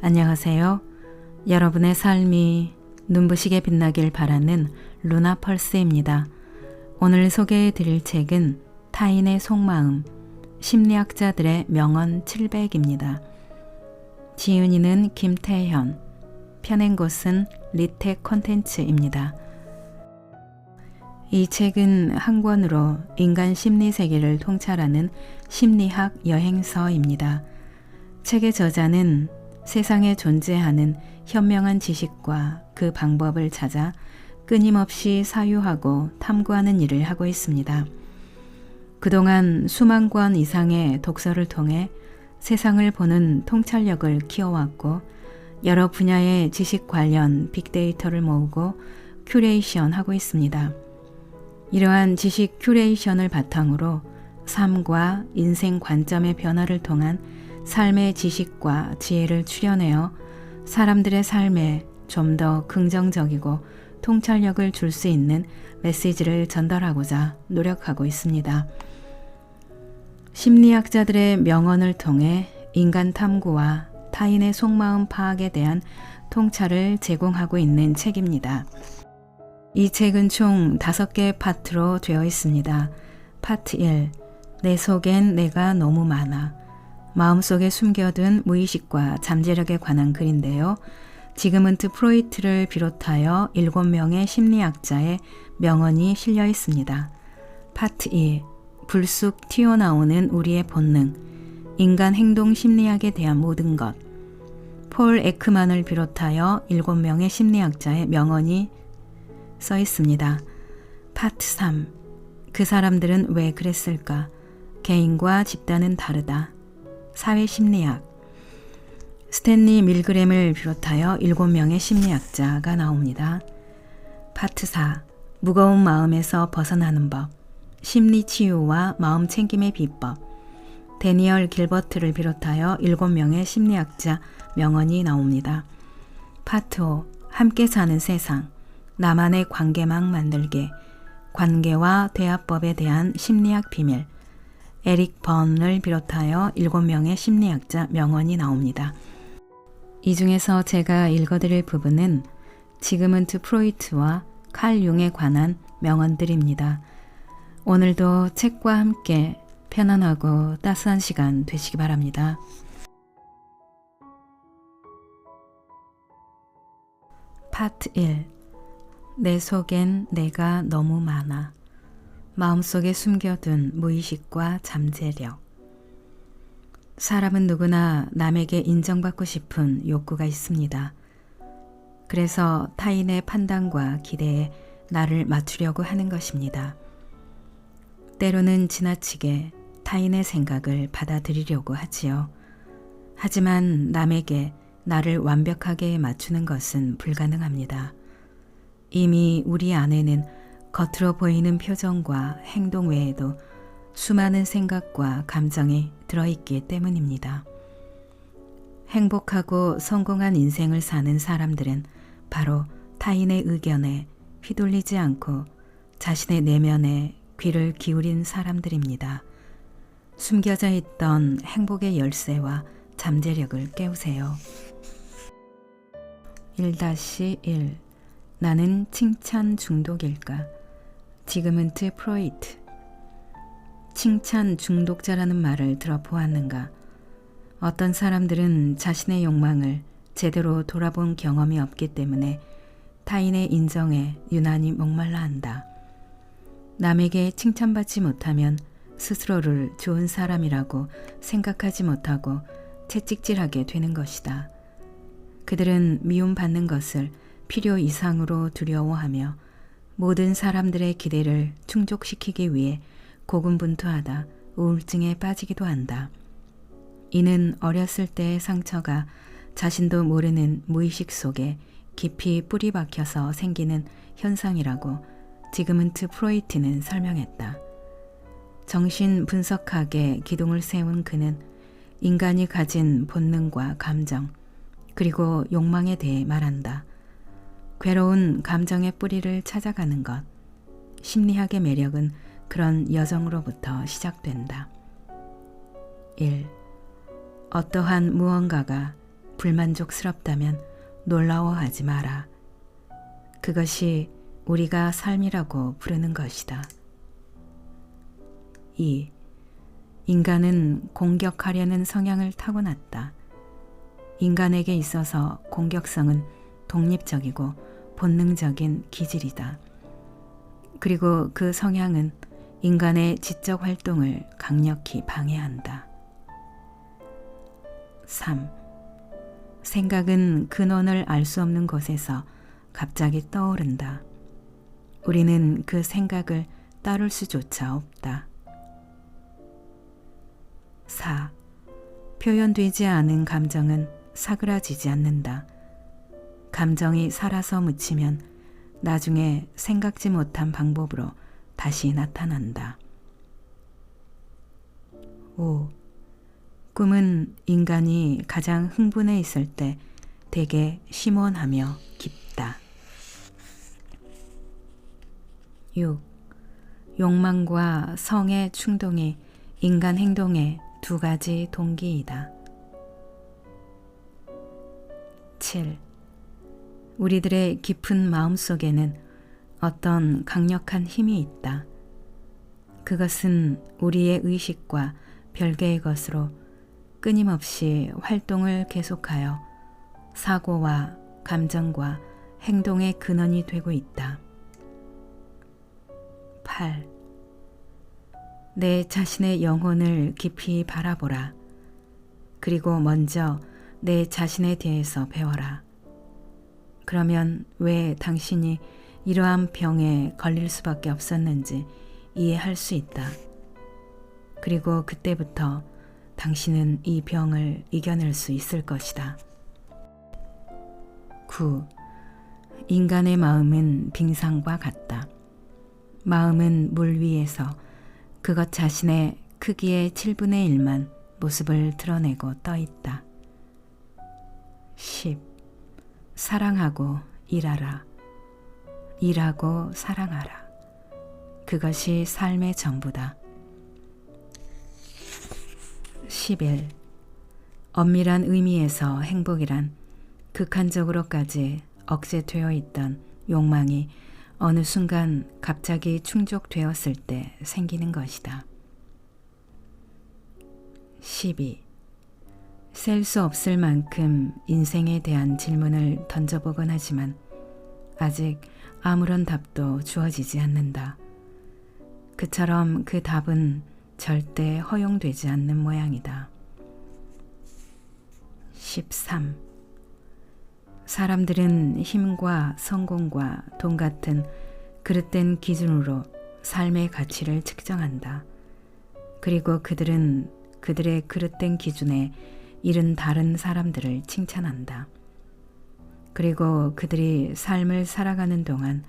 안녕하세요. 여러분의 삶이 눈부시게 빛나길 바라는 루나 펄스입니다. 오늘 소개해 드릴 책은 타인의 속마음, 심리학자들의 명언 700입니다. 지은이는 김태현, 펴낸 곳은 리텍 콘텐츠입니다. 이 책은 한 권으로 인간 심리 세계를 통찰하는 심리학 여행서입니다. 책의 저자는 세상에 존재하는 현명한 지식과 그 방법을 찾아 끊임없이 사유하고 탐구하는 일을 하고 있습니다. 그동안 수만 권 이상의 독서를 통해 세상을 보는 통찰력을 키워왔고 여러 분야의 지식 관련 빅데이터를 모으고 큐레이션하고 있습니다. 이러한 지식 큐레이션을 바탕으로 삶과 인생 관점의 변화를 통한 삶의 지식과 지혜를 출연하여 사람들의 삶에 좀 더 긍정적이고 통찰력을 줄 수 있는 메시지를 전달하고자 노력하고 있습니다. 심리학자들의 명언을 통해 인간 탐구와 타인의 속마음 파악에 대한 통찰을 제공하고 있는 책입니다. 이 책은 총 5개의 파트로 되어 있습니다. 파트 1. 내 속엔 내가 너무 많아. 마음속에 숨겨둔 무의식과 잠재력에 관한 글인데요. 지그문트 프로이트를 비롯하여 7명의 심리학자의 명언이 실려 있습니다. 파트 2. 불쑥 튀어나오는 우리의 본능, 인간 행동 심리학에 대한 모든 것. 폴 에크만을 비롯하여 7명의 심리학자의 명언이 써 있습니다. 파트 3. 그 사람들은 왜 그랬을까? 개인과 집단은 다르다. 사회심리학. 스탠리 밀그램을 비롯하여 7명의 심리학자가 나옵니다. 파트 4. 무거운 마음에서 벗어나는 법. 심리치유와 마음챙김의 비법. 데니얼 길버트를 비롯하여 7명의 심리학자 명언이 나옵니다. 파트 5. 함께 사는 세상. 나만의 관계망 만들기. 관계와 대화법에 대한 심리학 비밀. 에릭 번을 비롯하여 7명의 심리학자 명언이 나옵니다. 이 중에서 제가 읽어드릴 부분은 지그문트 프로이트와 칼 융에 관한 명언들입니다. 오늘도 책과 함께 편안하고 따스한 시간 되시기 바랍니다. 파트 1. 내 속엔 내가 너무 많아. 마음속에 숨겨둔 무의식과 잠재력. 사람은 누구나 남에게 인정받고 싶은 욕구가 있습니다. 그래서 타인의 판단과 기대에 나를 맞추려고 하는 것입니다. 때로는 지나치게 타인의 생각을 받아들이려고 하지요. 하지만 남에게 나를 완벽하게 맞추는 것은 불가능합니다. 이미 우리 안에는 겉으로 보이는 표정과 행동 외에도 수많은 생각과 감정이 들어있기 때문입니다. 행복하고 성공한 인생을 사는 사람들은 바로 타인의 의견에 휘둘리지 않고 자신의 내면에 귀를 기울인 사람들입니다. 숨겨져 있던 행복의 열쇠와 잠재력을 깨우세요. 1-1. 나는 칭찬 중독일까? 지그문트 프로이트. 칭찬 중독자라는 말을 들어보았는가? 어떤 사람들은 자신의 욕망을 제대로 돌아본 경험이 없기 때문에 타인의 인정에 유난히 목말라 한다. 남에게 칭찬받지 못하면 스스로를 좋은 사람이라고 생각하지 못하고 채찍질하게 되는 것이다. 그들은 미움받는 것을 필요 이상으로 두려워하며 모든 사람들의 기대를 충족시키기 위해 고군분투하다 우울증에 빠지기도 한다. 이는 어렸을 때의 상처가 자신도 모르는 무의식 속에 깊이 뿌리 박혀서 생기는 현상이라고 지그문트 프로이트는 설명했다. 정신 분석학에 기둥을 세운 그는 인간이 가진 본능과 감정, 그리고 욕망에 대해 말한다. 괴로운 감정의 뿌리를 찾아가는 것. 심리학의 매력은 그런 여정으로부터 시작된다. 1. 어떠한 무언가가 불만족스럽다면 놀라워하지 마라. 그것이 우리가 삶이라고 부르는 것이다. 2. 인간은 공격하려는 성향을 타고났다. 인간에게 있어서 공격성은 독립적이고 본능적인 기질이다. 그리고 그 성향은 인간의 지적 활동을 강력히 방해한다. 3. 생각은 근원을 알 수 없는 곳에서 갑자기 떠오른다. 우리는 그 생각을 따를 수조차 없다. 4. 표현되지 않은 감정은 사그라지지 않는다. 감정이 살아서 묻히면 나중에 생각지 못한 방법으로 다시 나타난다. 5. 꿈은 인간이 가장 흥분해 있을 때 되게 심원하며 깊다. 6. 욕망과 성의 충동이 인간 행동의 두 가지 동기이다. 7. 우리들의 깊은 마음속에는 어떤 강력한 힘이 있다. 그것은 우리의 의식과 별개의 것으로 끊임없이 활동을 계속하여 사고와 감정과 행동의 근원이 되고 있다. 8. 내 자신의 영혼을 깊이 바라보라. 그리고 먼저 내 자신에 대해서 배워라. 그러면 왜 당신이 이러한 병에 걸릴 수밖에 없었는지 이해할 수 있다. 그리고 그때부터 당신은 이 병을 이겨낼 수 있을 것이다. 9. 인간의 마음은 빙산과 같다. 마음은 물 위에서 그것 자신의 크기의 7분의 1만 모습을 드러내고 떠 있다. 10. 사랑하고 일하라. 일하고 사랑하라. 그것이 삶의 전부다. 11. 엄밀한 의미에서 행복이란 극한적으로까지 억제되어 있던 욕망이 어느 순간 갑자기 충족되었을 때 생기는 것이다. 12. 셀 수 없을 만큼 인생에 대한 질문을 던져보곤 하지만 아직 아무런 답도 주어지지 않는다. 그처럼 그 답은 절대 허용되지 않는 모양이다. 13. 사람들은 힘과 성공과 돈 같은 그릇된 기준으로 삶의 가치를 측정한다. 그리고 그들은 그들의 그릇된 기준에 이른 다른 사람들을 칭찬한다. 그리고 그들이 삶을 살아가는 동안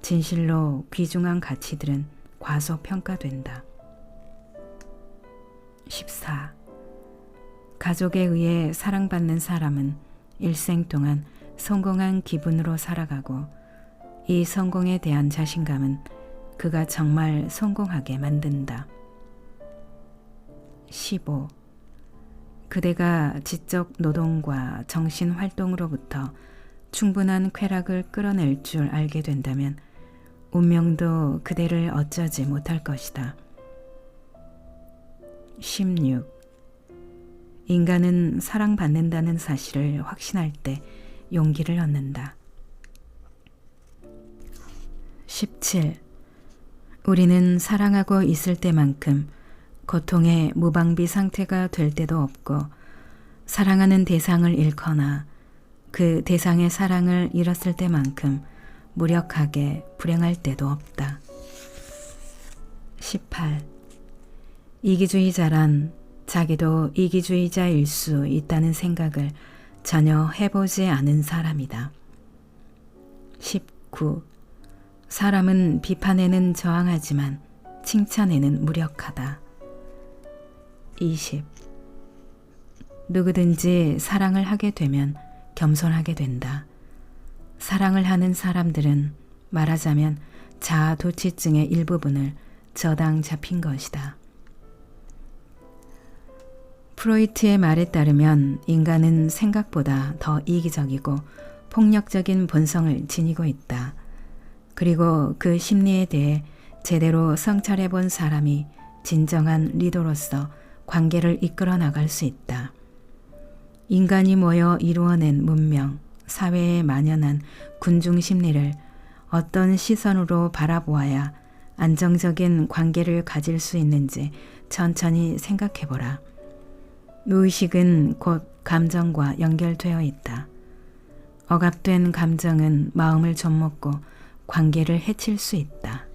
진실로 귀중한 가치들은 과소평가된다. 14. 가족에 의해 사랑받는 사람은 일생 동안 성공한 기분으로 살아가고 이 성공에 대한 자신감은 그가 정말 성공하게 만든다. 15. 그대가 지적 노동과 정신 활동으로부터 충분한 쾌락을 끌어낼 줄 알게 된다면 운명도 그대를 어쩌지 못할 것이다. 16. 인간은 사랑받는다는 사실을 확신할 때 용기를 얻는다. 17. 우리는 사랑하고 있을 때만큼 고통의 무방비 상태가 될 때도 없고 사랑하는 대상을 잃거나 그 대상의 사랑을 잃었을 때만큼 무력하게 불행할 때도 없다. 18. 이기주의자란 자기도 이기주의자일 수 있다는 생각을 전혀 해보지 않은 사람이다. 19. 사람은 비판에는 저항하지만 칭찬에는 무력하다. 20. 누구든지 사랑을 하게 되면 겸손하게 된다. 사랑을 하는 사람들은 말하자면 자아도취증의 일부분을 저당 잡힌 것이다. 프로이트의 말에 따르면 인간은 생각보다 더 이기적이고 폭력적인 본성을 지니고 있다. 그리고 그 심리에 대해 제대로 성찰해 본 사람이 진정한 리더로서 관계를 이끌어 나갈 수 있다. 인간이 모여 이루어낸 문명, 사회에 만연한 군중 심리를 어떤 시선으로 바라보아야 안정적인 관계를 가질 수 있는지 천천히 생각해보라. 무의식은 곧 감정과 연결되어 있다. 억압된 감정은 마음을 좀먹고 관계를 해칠 수 있다.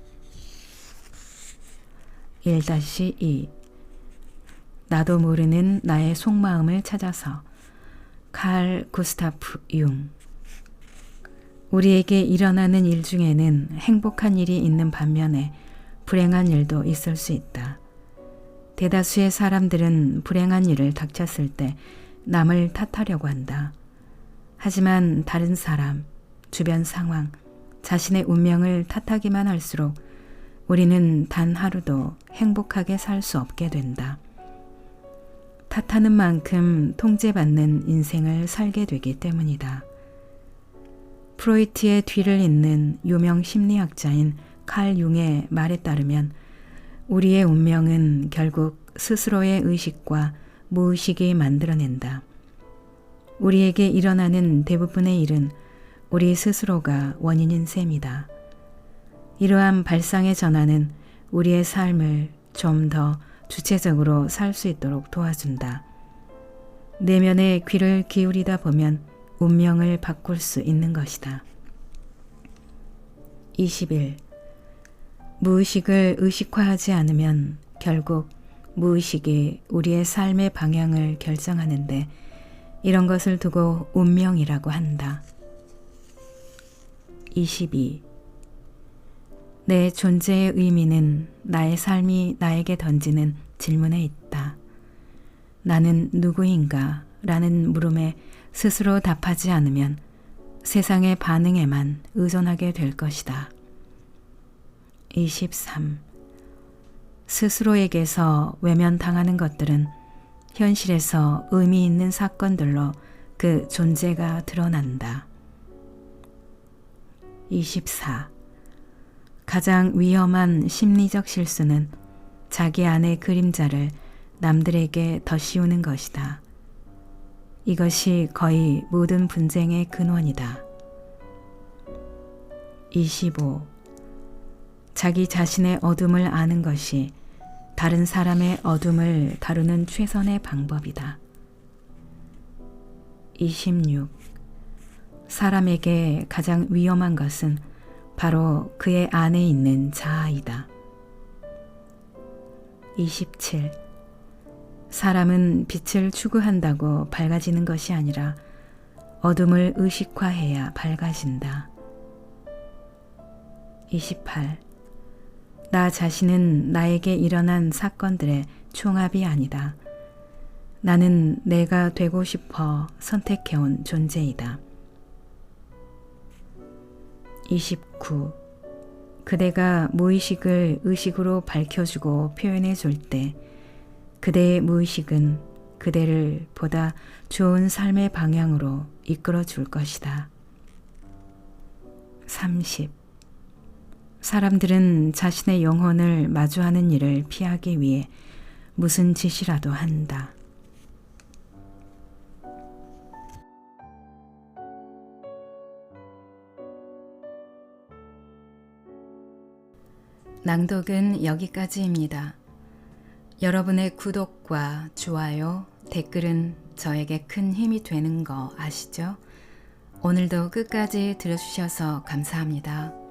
1-2 나도 모르는 나의 속마음을 찾아서 칼 구스타프 융. 우리에게 일어나는 일 중에는 행복한 일이 있는 반면에 불행한 일도 있을 수 있다. 대다수의 사람들은 불행한 일을 닥쳤을 때 남을 탓하려고 한다. 하지만 다른 사람, 주변 상황, 자신의 운명을 탓하기만 할수록 우리는 단 하루도 행복하게 살 수 없게 된다. 탓하는 만큼 통제받는 인생을 살게 되기 때문이다. 프로이트의 뒤를 잇는 유명 심리학자인 칼 융의 말에 따르면 우리의 운명은 결국 스스로의 의식과 무의식이 만들어낸다. 우리에게 일어나는 대부분의 일은 우리 스스로가 원인인 셈이다. 이러한 발상의 전환은 우리의 삶을 좀 더 주체적으로 살 수 있도록 도와준다. 내면의 귀를 기울이다 보면 운명을 바꿀 수 있는 것이다. 21. 무의식을 의식화하지 않으면 결국 무의식이 우리의 삶의 방향을 결정하는데 이런 것을 두고 운명이라고 한다. 22. 내 존재의 의미는 나의 삶이 나에게 던지는 질문에 있다. 나는 누구인가? 라는 물음에 스스로 답하지 않으면 세상의 반응에만 의존하게 될 것이다. 23. 스스로에게서 외면당하는 것들은 현실에서 의미 있는 사건들로 그 존재가 드러난다. 24. 가장 위험한 심리적 실수는 자기 안의 그림자를 남들에게 덧씌우는 것이다. 이것이 거의 모든 분쟁의 근원이다. 25. 자기 자신의 어둠을 아는 것이 다른 사람의 어둠을 다루는 최선의 방법이다. 26. 사람에게 가장 위험한 것은 바로 그의 안에 있는 자아이다. 27. 사람은 빛을 추구한다고 밝아지는 것이 아니라 어둠을 의식화해야 밝아진다. 28. 나 자신은 나에게 일어난 사건들의 총합이 아니다. 나는 내가 되고 싶어 선택해온 존재이다. 29. 그대가 무의식을 의식으로 밝혀주고 표현해줄 때 그대의 무의식은 그대를 보다 좋은 삶의 방향으로 이끌어줄 것이다. 30. 사람들은 자신의 영혼을 마주하는 일을 피하기 위해 무슨 짓이라도 한다. 낭독은 여기까지입니다. 여러분의 구독과 좋아요, 댓글은 저에게 큰 힘이 되는 거 아시죠? 오늘도 끝까지 들어주셔서 감사합니다.